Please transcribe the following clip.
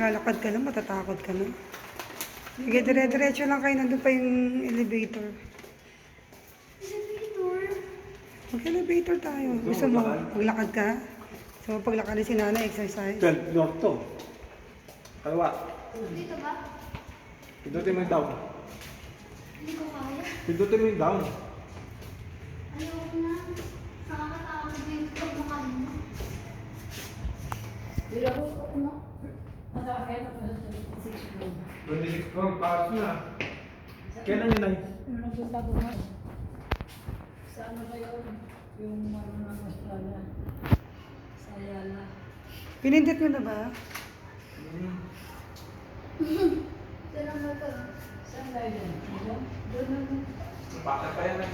Lalakad ka na, matatakot ka na. Sige, dire-diretso lang kayo. Nandun pa yung elevator. Elevator? Mag-elevator tayo. Gusto mo, maglakad ka? So, paglakad si Nana, exercise. 12 floor to. Kalawa. Dito ba? Pindutin mo yung down. Hindi ko kaya. Pindutin mo yung down. Ayoko na. Nakakatakot na yung pagmakain mo. Ako na. Nakakaya na pala sa 6 floor. 26 floor, pass na. Kailan yun ay? Yung nagpunta ko nga. Sa ano ba yun? Yung marunong Australia. Sa Ayala. Pinindit mo na ba? Dala mo ito. Saan tayo dyan? Doon? Doon na. Bakit pa yan ay?